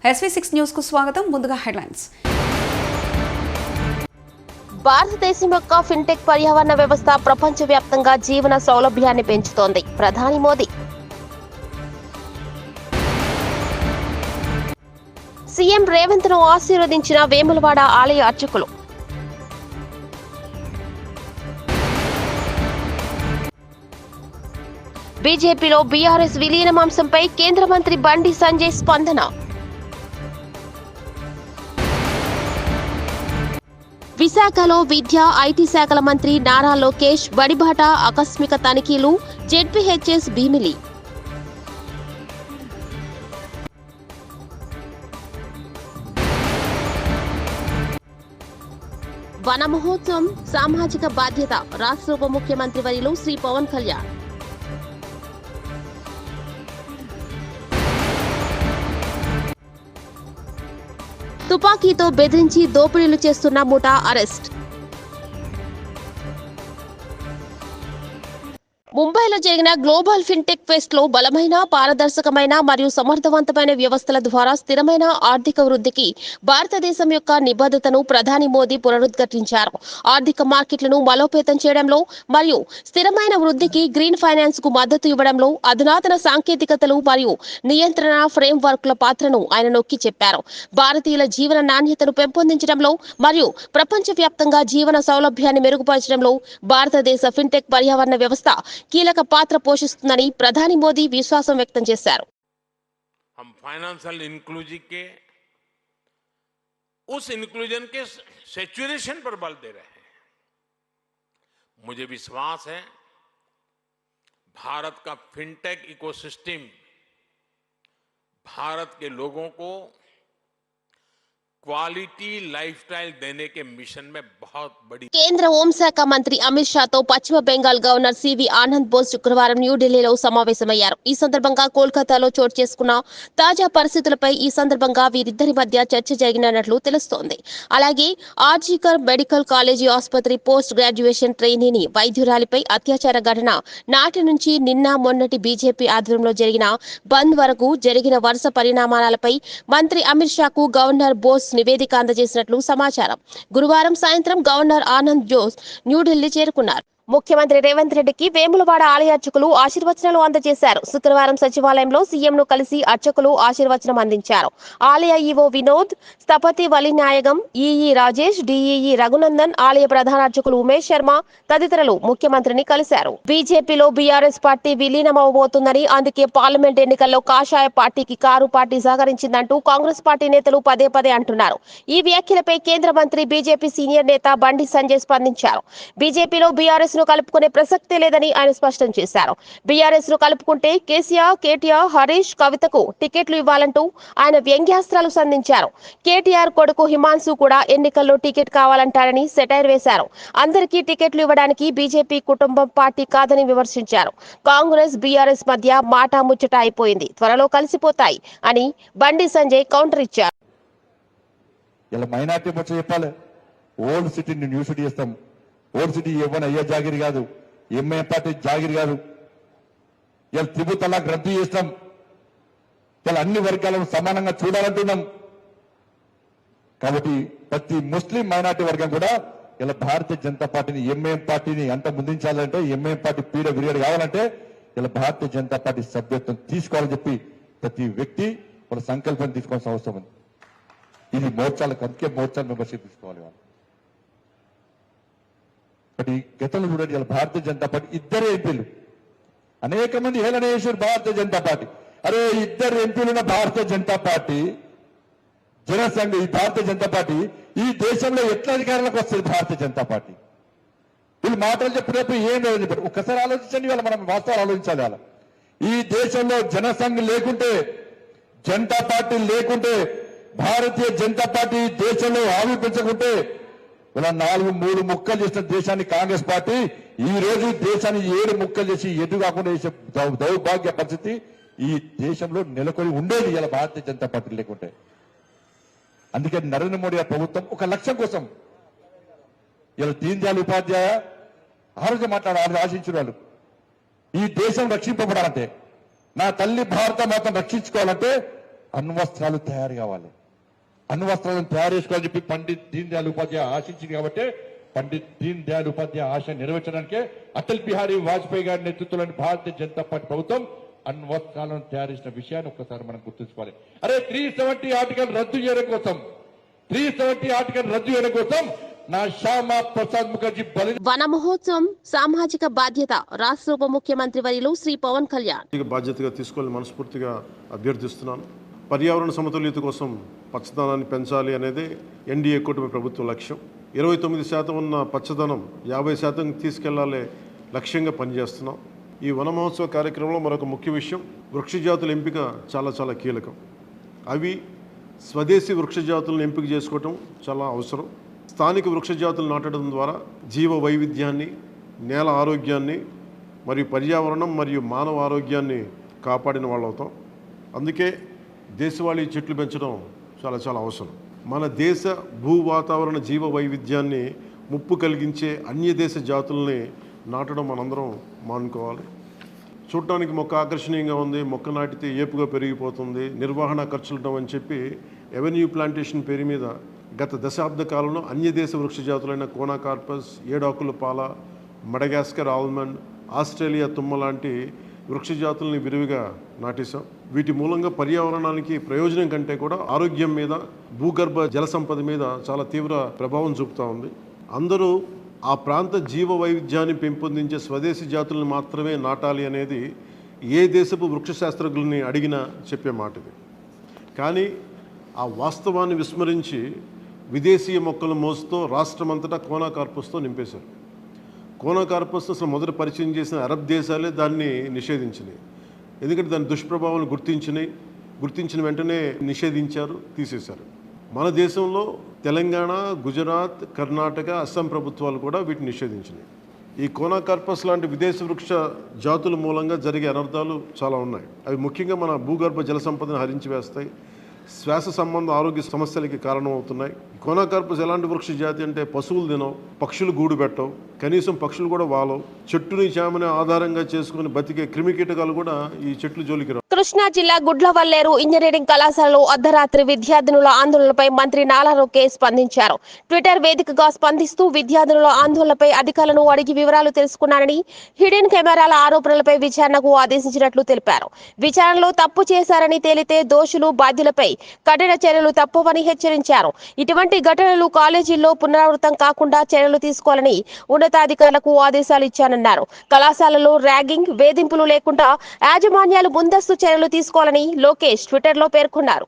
SV6 news కు స్వాగతం. ముందుగా హెడ్లైన్స్. భారతదేశం యొక్క ఫిన్టెక్ పర్యావరణ వ్యవస్థ ప్రపంచవ్యాప్తంగా జీవన సౌలభ్యాన్ని పెంచుతోంది. ప్రధాని మోదీ. సీఎం రేవంత్ ను ఆశీర్వదించిన వేములవాడ ఆలయ అర్చకులు. బీజేపీలో బీఆర్ఎస్ విలీనం అంశంపై కేంద్ర మంత్రి బండి సంజయ్ స్పందన. విశాఖలో విద్యా ఐటీ శాఖల మంత్రి నారా లోకేష్ బడిబాట ఆకస్మిక తనిఖీలు. జెడ్పీహెచ్ఎస్ భీమిలి. వన మహోత్సవం సామాజిక బాధ్యత. రాష్ట్ర ఉప ముఖ్యమంత్రి వర్యులు శ్రీ పవన్ కళ్యాణ్. తుపాకీతో బెదిరించి దోపిడీలు చేస్తున్న ముఠా అరెస్ట్. ముంబైలో జరిగిన గ్లోబల్ ఫిన్టెక్ ఫెస్ట్ లో బలమైన, పారదర్శకమైన మరియు సమర్థవంతమైన వ్యవస్థల ద్వారా స్థిరమైన ఆర్థిక వృద్ధికి భారతదేశం యొక్క నిబద్ధతను ప్రధాని మోదీ పునరుద్ఘాటించారు. ఆర్థిక మార్కెట్లను బలోపేతం చేయడంలో మరియు స్థిరమైన వృద్ధికి గ్రీన్ ఫైనాన్స్ కు మద్దతు ఇవ్వడంలో అధునాతన సాంకేతికతలు మరియు నియంత్రణ ఫ్రేమ్ వర్క్ల పాత్రను ఆయన నొక్కి చెప్పారు. భారతీయుల జీవన నాణ్యతను పెంపొందించడంలో మరియు ప్రపంచవ్యాప్తంగా జీవన సౌలభ్యాన్ని మెరుగుపరచడంలో భారతదేశ ఫిన్టెక్ పర్యావరణ వ్యవస్థ కీలక పాత్ర పోషిస్తుందని ప్రధాని మోదీ విశ్వాసం వ్యక్తం చేశారు. हम फाइनेंशियल इंक्लूजन के उस इंक्लूजन के सैचुरेशन पर बल दे रहे हैं. मुझे विश्वास है भारत का फिनटेक इकोसिस्टम भारत के लोगों को क्वालिटी लाइफस्टाइल देने के मिशन में बहुत बड़ी. కేంద్ర హోంశాఖ మంత్రి అమిత్ షాతో పశ్చిమ బెంగాల్ గవర్నర్ సివి ఆనంద్ బోస్ శుక్రవారం న్యూఢిల్లీలో సమావేశమయ్యారు. ఈ సందర్భంగా కోల్కతాలో చోటు చేసుకున్న తాజా పరిస్థితులపై ఈ సందర్భంగా వీరిద్దరి మధ్య చర్చ జరిగినట్లు తెలుస్తోంది. అలాగే ఆర్జీకర్ మెడికల్ కాలేజీ ఆసుపత్రి పోస్ట్ గ్రాడ్యుయేషన్ ట్రైనీని వైద్యురాలిపై అత్యాచార ఘటన నాటి నుంచి నిన్న మొన్నటి బీజేపీ ఆధ్వర్యంలో జరిగిన బంద్ వరకు జరిగిన వరుస పరిణామాలపై మంత్రి అమిత్ షాకు గవర్నర్ బోస్ నివేదిక అందజేసినట్లు సమాచారం. గురువారం సాయంత్రం గవర్నర్ ఆనంద్ జోస్ న్యూఢిల్లీ చేరుకున్నారు. ముఖ్యమంత్రి రేవంత్ రెడ్డికి వేములవాడ ఆలయ అర్చకులు ఆశీర్వచనాలు అందజేశారు. శుక్రవారం సచివాలయంలో సీఎంను కలిసి అర్చకులు ఆశీర్వచనం అందించారు. ఆలయ ఈవో వినోద్, స్థపతి వలినాయగం, ఈఈ రాజేష్, డిఈఈ రఘునందన్, ఆలయ ప్రధాన అర్చకులు ఉమేష్ శర్మ తదితరులు ముఖ్యమంత్రిని కలిశారు. బీజేపీలో బీఆర్ఎస్ పార్టీ విలీనమవబోతుందని, అందుకే పార్లమెంట్ ఎన్నికల్లో కాషాయ పార్టీకి కారు పార్టీ సహకరించిందంటూ కాంగ్రెస్ పార్టీ నేతలు పదే పదే అంటున్నారు. ఈ వ్యాఖ్యలపై కేంద్ర మంత్రి బీజేపీ సీనియర్ నేత బండి సంజయ్ స్పందించారు. బీజేపీలో బీఆర్ఎస్ ను కలుపుకునే ప్రసక్తే లేదని ఆయన స్పష్టం చేశారు. బీఆర్ఎస్ ను కలుపుకుంటే కేసీఆర్, కేటీఆర్, హరీష్, కవితకు టికెట్లు ఇవ్వాలంటూ ఆయన వ్యంగ్యాస్త్రాలు సంధించారు. కేటీఆర్ కొడుకు హిమాన్సు కూడా ఎన్నికల్లో టికెట్ కావాలంటారని సెటైర్ వేశారు. అందరికీ టికెట్లు ఇవ్వడానికి బీజేపీ కుటుంబం పార్టీ కాదని విమర్శించారు. కాంగ్రెస్ బీఆర్ఎస్ మధ్య మాటా ముచ్చట అయిపోయింది, త్వరలో కలిసిపోతాయి అని బండి సంజయ్ కౌంటర్ ఇచ్చారు. ఇలా మైనార్టీ ముచ్చట చెప్పాలి. ఓల్డ్ సిటీని న్యూ సిటీ చేస్తాం. ఓల్డ్ సిటీ ఇవ్వని అయ్యే జాగిరి కాదు, ఎంఐఎం పార్టీ జాగిరి కాదు. ఇలా త్రిపుల్ తలాక్ రద్దు చేస్తాం. ఇలా అన్ని వర్గాలను సమానంగా చూడాలంటున్నాం. కాబట్టి ప్రతి ముస్లిం మైనార్టీ వర్గం కూడా ఇలా భారతీయ జనతా పార్టీని, ఎంఐఎం పార్టీని అంత ముందుంచాలంటే, ఎంఐఎం పార్టీ పీడ విరిగడి కావాలంటే ఇలా భారతీయ జనతా పార్టీ సభ్యత్వం తీసుకోవాలని చెప్పి ప్రతి వ్యక్తి వాళ్ళ సంకల్పం తీసుకోవాల్సిన అవసరం ఉంది. ఇది మోర్చాలకు, అందుకే మోర్చాలు మెంబర్షిప్ తీసుకోవాలి. బట్ ఈ గతంలో చూడండి, ఇలా భారతీయ జనతా పార్టీ ఇద్దరే ఎంపీలు, అనేక మంది హేళన చేశారు భారతీయ జనతా పార్టీ. అరే ఇద్దరు ఎంపీలున్న భారతీయ జనతా పార్టీ, జనసంఘ, ఈ భారతీయ జనతా పార్టీ ఈ దేశంలో ఎట్లా అధికారంలోకి వస్తుంది? భారతీయ జనతా పార్టీ వీళ్ళు మాటలు చెప్పినప్పుడు ఏం లేదు చెప్పారు. ఒక్కసారి ఆలోచించండి, వాళ్ళ మనం వాస్తవాలు ఆలోచించాలి. వాళ్ళ ఈ దేశంలో జనసంఘ్ లేకుంటే, జనతా పార్టీ లేకుంటే, భారతీయ జనతా పార్టీ దేశంలో ఆవిర్భించకుంటే, ఇలా 4-3 ముక్కలు చేసిన దేశాన్ని కాంగ్రెస్ పార్టీ ఈ రోజు దేశాన్ని 7 ముక్కలు చేసి ఎటు కాకుండా చేసే దౌర్భాగ్య పరిస్థితి ఈ దేశంలో నెలకొని ఉండేది ఇలా భారతీయ జనతా పార్టీ లేకుంటే. అందుకే నరేంద్ర మోడీ ప్రభుత్వం ఒక లక్ష్యం కోసం ఇలా దీన్ దయాళ్ ఉపాధ్యాయ ఆరోగ్యం ఆశించిన వాళ్ళు ఈ దేశం రక్షింపబడాలంటే, నా తల్లి భారత మాతను రక్షించుకోవాలంటే అణ్వస్త్రాలు తయారు కావాలి, అణ్వస్త్రాలను తయారు చేసుకోవాలని చెప్పి పండిత్ దీన్ దయాళ్ ఉపాధ్యాయ ఆశించింది కాబట్టి పండిత్ దీన్ దయాళ్ ఉపాధ్యాయ ఆశ నెరవేర్చడానికే అటల్ బిహారీ వాజ్పేయి గారి నేతృత్వంలోని భారతీయ జనతా పార్టీ ప్రభుత్వం అణ్వస్త్రాలను తయారు చేసిన విషయాన్ని ఒక్కసారి మనం గుర్తుంచుకోవాలి. అరే 370 ఆర్టికల్ రద్దు చేయడం కోసం, 370 ఆర్టికల్ రద్దు చేయడం కోసం నా శ్యామా ప్రసాద్ ముఖర్జీ వన మహోత్సవం సామాజిక బాధ్యత రాష్ట్ర ఉప ముఖ్యమంత్రి వర్యులు శ్రీ పవన్ కళ్యాణ్ బాధ్యతగా తీసుకోవాలని మనస్ఫూర్తిగా అభ్యర్థిస్తున్నాను. పర్యావరణ సమతుల్యత కోసం పచ్చదనాన్ని పెంచాలి అనేది ఎన్డీఏ కూటమి ప్రభుత్వ లక్ష్యం. 29% ఉన్న పచ్చదనం 50% తీసుకెళ్లాలి లక్ష్యంగా పనిచేస్తున్నాం. ఈ వన మహోత్సవ కార్యక్రమంలో మరొక ముఖ్య విషయం, వృక్ష జాతుల ఎంపిక చాలా కీలకం. అవి స్వదేశీ వృక్ష జాతులను ఎంపిక చేసుకోవటం చాలా అవసరం. స్థానిక వృక్ష జాతులు నాటడం ద్వారా జీవ వైవిధ్యాన్ని, నేల ఆరోగ్యాన్ని మరియు పర్యావరణం మరియు మానవ ఆరోగ్యాన్ని కాపాడిన వాళ్ళు అవుతాం. అందుకే దేశవాళీ చెట్లు పెంచడం చాలా అవసరం. మన దేశ భూ వాతావరణ జీవ వైవిధ్యాన్ని ముప్పు కలిగించే అన్య దేశ జాతుల్ని నాటడం మనందరం మానుకోవాలి. చూడటానికి మొక్క ఆకర్షణీయంగా ఉంది, మొక్క నాటితే ఏపుగా పెరిగిపోతుంది, నిర్వహణ ఖర్చులు అని చెప్పి ఎవెన్యూ ప్లాంటేషన్ పేరు మీద గత దశాబ్ద కాలంలో అన్య దేశ వృక్ష జాతులైన కోనాకార్పస్, ఏడాకుల పాల, మడగాస్కర్ ఆల్మండ్, ఆస్ట్రేలియా తుమ్మ లాంటి వృక్ష జాతుల్ని విరివిగా నాటేశాం. వీటి మూలంగా పర్యావరణానికి ప్రయోజనం కంటే కూడా ఆరోగ్యం మీద, భూగర్భ జల సంపద మీద చాలా తీవ్ర ప్రభావం చూపుతూ ఉంది. అందరూ ఆ ప్రాంత జీవ వైవిధ్యాన్ని పెంపొందించే స్వదేశీ జాతులను మాత్రమే నాటాలి అనేది ఏ దేశపు వృక్ష శాస్త్రజ్ఞుల్ని అడిగినా చెప్పే మాట ఇది. కానీ ఆ వాస్తవాన్ని విస్మరించి విదేశీయ మొక్కల మోసుతో రాష్ట్రమంతటా కోనాకార్పస్తో నింపేశారు. కోనాకార్పస్ అసలు మొదట పరిచయం చేసిన అరబ్ దేశాలే దాన్ని నిషేధించినాయి. ఎందుకంటే దాని దుష్ప్రభావాలు గుర్తించిన వెంటనే నిషేధించారు, తీసేశారు. మన దేశంలో తెలంగాణ, గుజరాత్, కర్ణాటక, అస్సాం ప్రభుత్వాలు కూడా వీటిని నిషేధించినాయి. ఈ కోనాకార్పస్ లాంటి విదేశీ వృక్ష జాతుల మూలంగా జరిగే అనర్థాలు చాలా ఉన్నాయి. అవి ముఖ్యంగా మన భూగర్భ జల సంపదను హరించి వేస్తాయి, శ్వాస సంబంధ ఆరోగ్య సమస్యలకి కారణమవుతున్నాయి. కోనాకార్పస్ ఎలాంటి వృక్ష జాతి అంటే పశువులు తినవు, పక్షులు గూడు పెట్టవు, కనీసం పక్షులు కూడా వాలవు. చెట్టుని చేమని ఆధారంగా చేసుకుని బతికే క్రిమికీటకాలు కూడా ఈ చెట్లు జోలికి రావు. కృష్ణా జిల్లా గుడ్లవల్లేరు ఇంజనీరింగ్ కళాశాలలో అర్ధరాత్రి విద్యార్థినుల ఆందోళనపై మంత్రి నాలా లోకేష్ స్పందించారు. ట్విట్టర్ వేదికగా స్పందిస్తూ విద్యార్థినుల ఆందోళనపై అధికారులను అడిగి వివరాలు తెలుసుకున్నారని, హిడెన్ కెమెరాల ఆరోపణలపై విచారణకు ఆదేశించినట్లు తెలిపారు. విచారణలో తప్పు చేశారని తేలితే దోషులు, బాధ్యులపై కఠిన చర్యలు తప్పవని హెచ్చరించారు. ఇటువంటి ఘటనలు కాలేజీల్లో పునరావృతం కాకుండా చర్యలు తీసుకోవాలని ఉన్నతాధికారులకు ఆదేశాలు ఇచ్చానన్నారు. కళాశాలలో ర్యాగింగ్, వేధింపులు లేకుండా యాజమాన్యాలు ముందస్తు చర్యలు తీసుకోవాలని లోకేష్ ట్విట్టర్లో పేర్కొన్నారు.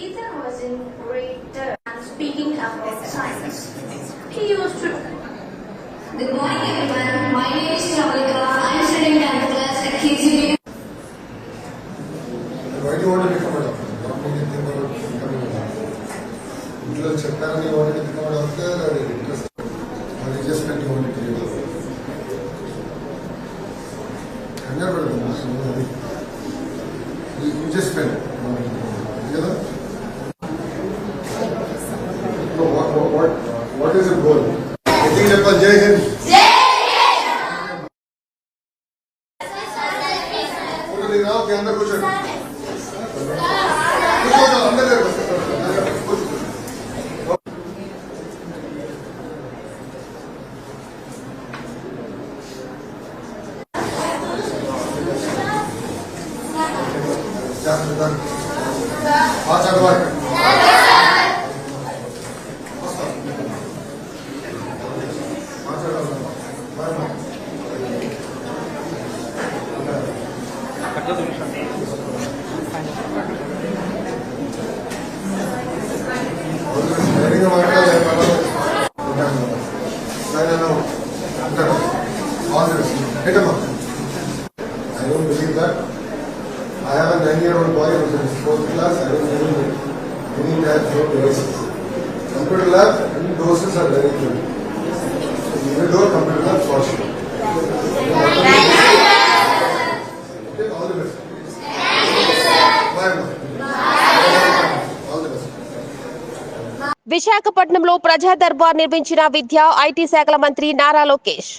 Ethan was in grade 3 and speaking about science. He used to. Good morning everyone. My name is Shavalika. I am studying 10th class at KGB. Why do you want to become a doctor? What made you think about becoming a doctor? Did you check that you wanted to become a doctor or did you just meant you wanted to be a doctor? I never done that. You just meant together? No, what is the goal? I think that was Jai Hind. Okay అందరు కూర్చోండి కూర్చోండి అందరు కూర్చోండి I don't believe that. I have a 9-year-old boy who is in 4th class. I don't believe any labs, no devices. Computer lab, any doses are very good. So you will do a computer lab for sure. Okay, all the best. Bye. All the best. విశాఖపట్నంలో ప్రజా దర్బార్ నిర్వహించిన విద్యా IT శాఖల మంత్రి నారా లోకేష్.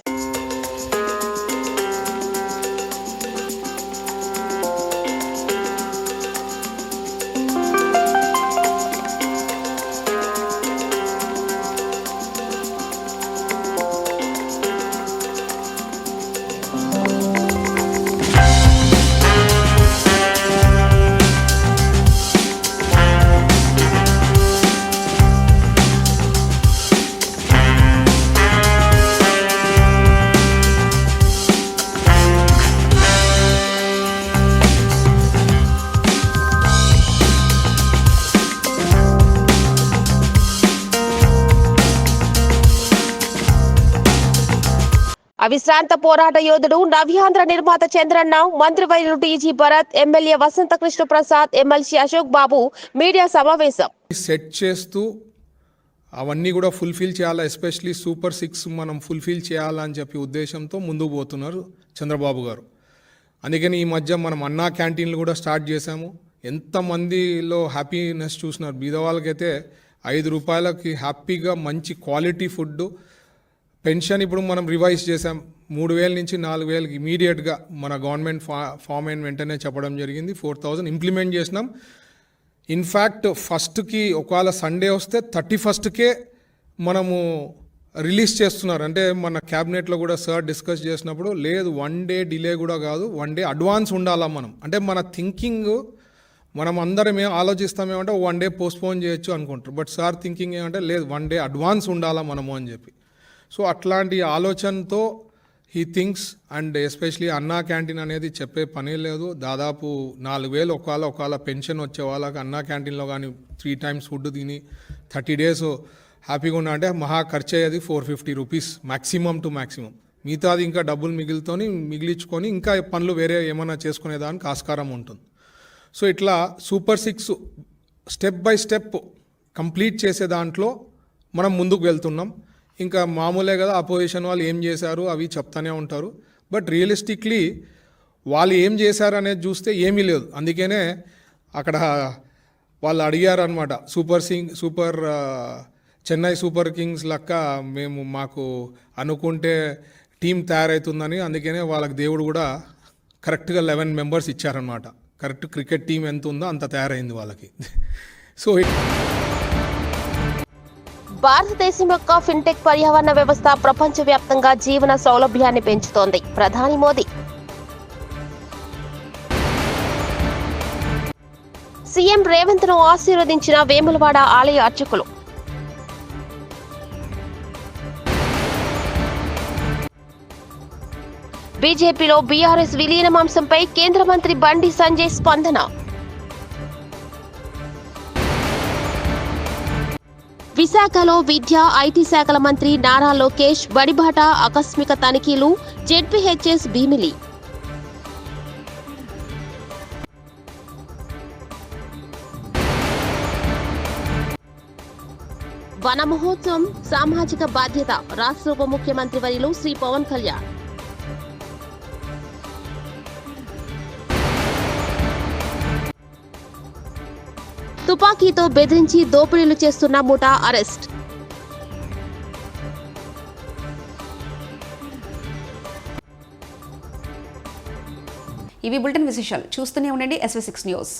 అవిశ్రాంత పోరాట యోధుడు నవ్యాంధ్ర నిర్మాత చంద్రన్న, మంత్రివర్యులు టీజీ భరత్, ఎమ్మెల్యే వసంత కృష్ణ ప్రసాద్, ఎమ్మెల్సీ అశోక్ బాబు మీడియా సమావేశం సెట్ చేస్తూ అవన్నీ కూడా ఫుల్ఫిల్ చేయాలా, ఎస్పెషలీ సూపర్ 6 మనం ఫుల్ఫిల్ చేయాలని చెప్పి ఉద్దేశంతో ముందుకు పోతున్నారు చంద్రబాబు గారు. అందుకని ఈ మధ్య మనం అన్నా క్యాంటీన్లు కూడా స్టార్ట్ చేశాము. ఎంతమందిలో హ్యాపీనెస్ చూసినారు. బీదవాళ్ళకైతే 5 రూపాయలకి హ్యాపీగా మంచి క్వాలిటీ ఫుడ్. పెన్షన్ ఇప్పుడు మనం రివైజ్ చేసాం, 3,000 నుంచి 4,000కి ఇమీడియట్గా మన గవర్నమెంట్ ఫామ్ అయిన వెంటనే చెప్పడం జరిగింది. 4,000 ఇంప్లిమెంట్ చేసినాం. ఇన్ఫ్యాక్ట్ ఫస్ట్కి ఒకవేళ సండే వస్తే 31కే మనము రిలీజ్ చేస్తున్నారు. అంటే మన క్యాబినెట్లో కూడా సార్ డిస్కస్ చేసినప్పుడు లేదు 1 డే డిలే కూడా కాదు, 1 డే అడ్వాన్స్ ఉండాలా మనం. అంటే మన థింకింగ్ మనం అందరం ఏం ఆలోచిస్తామేమంటే 1 డే పోస్ట్పోన్ చేయొచ్చు అనుకుంటారు. బట్ సార్ థింకింగ్ ఏమంటే లేదు 1 డే అడ్వాన్స్ ఉండాలా మనము అని చెప్పి. సో అట్లాంటి ఆలోచనతో హీ థింక్స్. అండ్ ఎస్పెషలీ అన్నా క్యాంటీన్ అనేది చెప్పే పనే లేదు. దాదాపు 4,000 ఒకవేళ పెన్షన్ వచ్చే వాళ్ళకి అన్నా క్యాంటీన్లో కానీ 3 times ఫుడ్ తిని 30 days హ్యాపీగా ఉన్నా అంటే మహా ఖర్చు అయ్యేది 450 రూపీస్ మ్యాక్సిమం టు మ్యాక్సిమం. మిగతాది ఇంకా డబ్బులు మిగిలించుకొని ఇంకా పనులు వేరే ఏమైనా చేసుకునేదానికి ఆస్కారం ఉంటుంది. సో ఇట్లా super 6 step by step complete చేసే దాంట్లో మనం ముందుకు వెళ్తున్నాం. ఇంకా మామూలే కదా, అపోజిషన్ వాళ్ళు ఏం చేశారు అవి చెప్తానే ఉంటారు. బట్ రియలిస్టిక్లీ వాళ్ళు ఏం చేశారు అనేది చూస్తే ఏమీ లేదు. అందుకనే అక్కడ వాళ్ళు అడిగారనమాట, చెన్నై సూపర్ కింగ్స్ లెక్క మాకు అనుకుంటే టీం తయారవుతుందని. అందుకనే వాళ్ళకి దేవుడు కూడా కరెక్ట్గా 11 members ఇచ్చారనమాట. కరెక్ట్ క్రికెట్ టీం ఎంత ఉందో అంత తయారైంది వాళ్ళకి. సో భారతదేశం యొక్క ఫిన్టెక్ పర్యావరణ వ్యవస్థ ప్రపంచవ్యాప్తంగా జీవన సౌలభ్యాన్ని పెంచుతోంది. ప్రధాని మోదీ. సీఎం రేవంత్ ను ఆశీర్వదించిన వేములవాడ ఆలయ అర్చకులు. బీజేపీలో బీఆర్ఎస్ విలీనం అంశంపై కేంద్ర మంత్రి బండి సంజయ్ స్పందన. విశాఖలో విద్యా ఐటీ శాఖల మంత్రి నారా లోకేష్ బడిబాట ఆకస్మిక తనిఖీలు. జెడ్పీహెచ్ఎస్ భీమిలి. వన మహోత్సవం సామాజిక బాధ్యత. రాష్ట్ర ఉప ముఖ్యమంత్రి వర్యులు శ్రీ పవన్ కళ్యాణ్. తుపాకీతో బెదిరించి దోపిడీలు చేస్తున్న ముఠా అరెస్ట్. ఇవి బులెటిన్ విశేషాలు. చూస్తూనే ఉండండి SV6 న్యూస్.